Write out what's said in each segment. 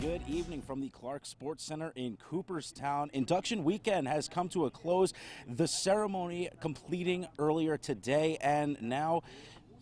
Good evening from the Clark Sports Center in Cooperstown. Induction weekend has come to a close. The ceremony completing earlier today, and now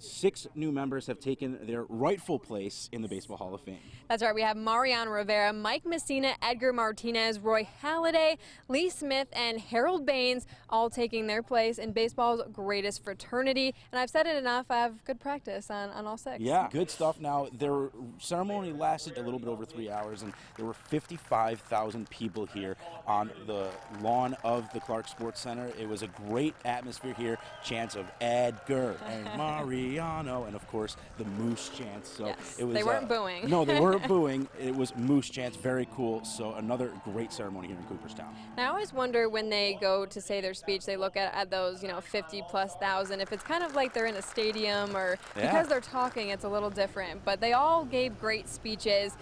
6 new members have taken their rightful place in the Baseball Hall of Fame. That's right. We have Mariano, Rivera, Mike Messina, Edgar, Martinez, Roy Halladay, Lee Smith, and Harold Baines all taking their place in baseball's greatest fraternity. And I've said it enough. I have good practice on all 6. Yeah, good stuff. Now, their ceremony lasted a little bit over 3 hours, and there were 55,000 people here on the lawn of the Clark Sports Center. It was a great atmosphere here. Chants of Edgar and Mariano, and of course the Moose chants. So yes, it was. They weren't booing. No, they weren't booing. It was Moose chants. Very cool. So another great ceremony here in Cooperstown. Now, I always wonder when they go to say their speech, they look at those 50,000+, if it's kind of like they're in a stadium or because they're talking, it's a little different. But they all gave great speeches,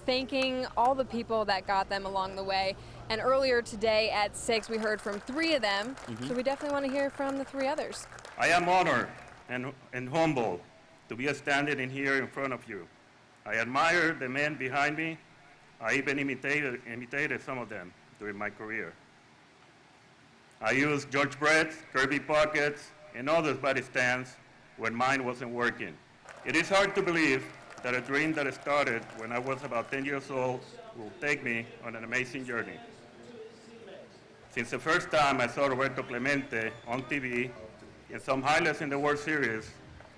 thanking all the people that got them along the way. And earlier today at 6, we heard from 3 of them. So we definitely want to hear from the 3 others. I am honored and humble to be standing in here in front of you. I admire the men behind me. I even imitated some of them during my career. I used George Brett's, Kirby Puckett's, and others' body stands when mine wasn't working. It is hard to believe that a dream that started when I was about 10 years old will take me on an amazing journey. Since the first time I saw Roberto Clemente on TV and some highlights in the World Series,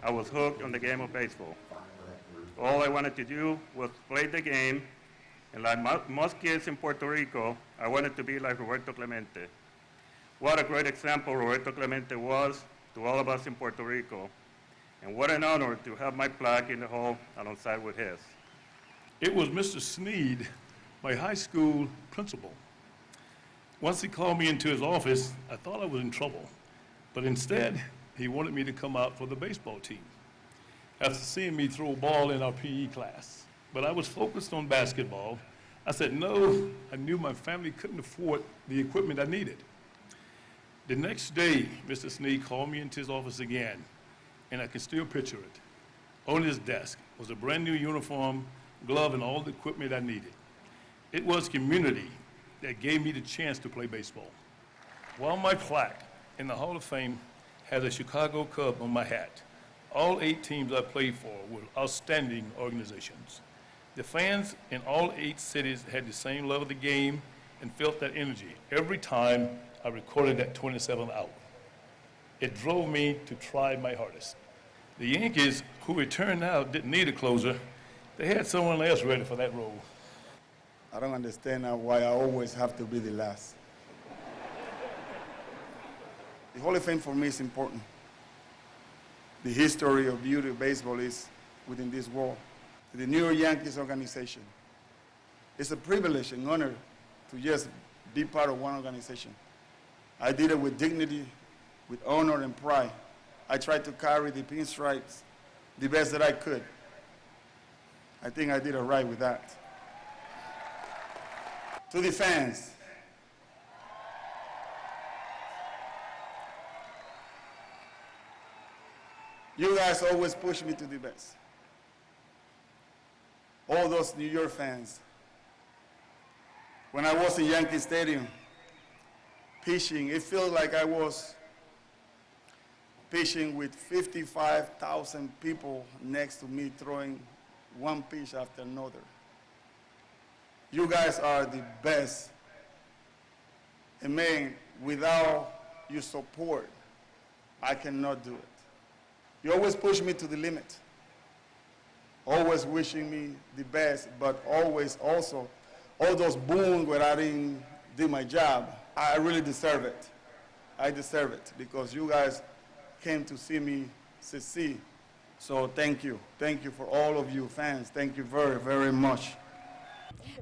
I was hooked on the game of baseball. All I wanted to do was play the game, and like most kids in Puerto Rico, I wanted to be like Roberto Clemente. What a great example Roberto Clemente was to all of us in Puerto Rico, and what an honor to have my plaque in the hall alongside with his. It was Mr. Sneed, my high school principal. Once he called me into his office, I thought I was in trouble. But instead, he wanted me to come out for the baseball team. After seeing me throw a ball in our PE class, but I was focused on basketball, I said no. I knew my family couldn't afford the equipment I needed. The next day, Mr. Sneed called me into his office again, and I can still picture it. On his desk was a brand new uniform, glove, and all the equipment I needed. It was community that gave me the chance to play baseball. While my plaque in the Hall of Fame has a Chicago Cub on my hat, all 8 teams I played for were outstanding organizations. The fans in all 8 cities had the same love of the game and felt that energy every time I recorded that 27th out. It drove me to try my hardest. The Yankees, who it turned out didn't need a closer, they had someone else ready for that role. I don't understand why I always have to be the last. The Hall of Fame for me is important. The history of beauty of baseball is within this wall. The New York Yankees organization. It's a privilege and honor to just be part of one organization. I did it with dignity, with honor and pride. I tried to carry the pinstripes the best that I could. I think I did it right with that. To the fans, you guys always push me to the best. All those New York fans. When I was in Yankee Stadium pitching, it felt like I was pitching with 55,000 people next to me throwing one pitch after another. You guys are the best. And man, without your support, I cannot do it. You always push me to the limit. Always wishing me the best, but always also all those boons where I didn't do my job. I really deserve it. I deserve it because you guys came to see me succeed. So thank you. Thank you for all of you fans. Thank you very, very much.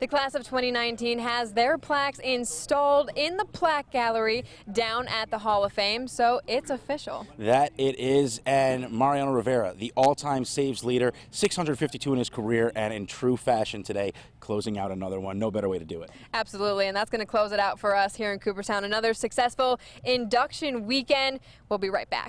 The class of 2019 has their plaques installed in the plaque gallery down at the Hall of Fame, so it's official. That it is, and Mariano Rivera, the all-time saves leader, 652 in his career, and in true fashion today, closing out another one. No better way to do it. Absolutely, and that's going to close it out for us here in Cooperstown. Another successful induction weekend. We'll be right back.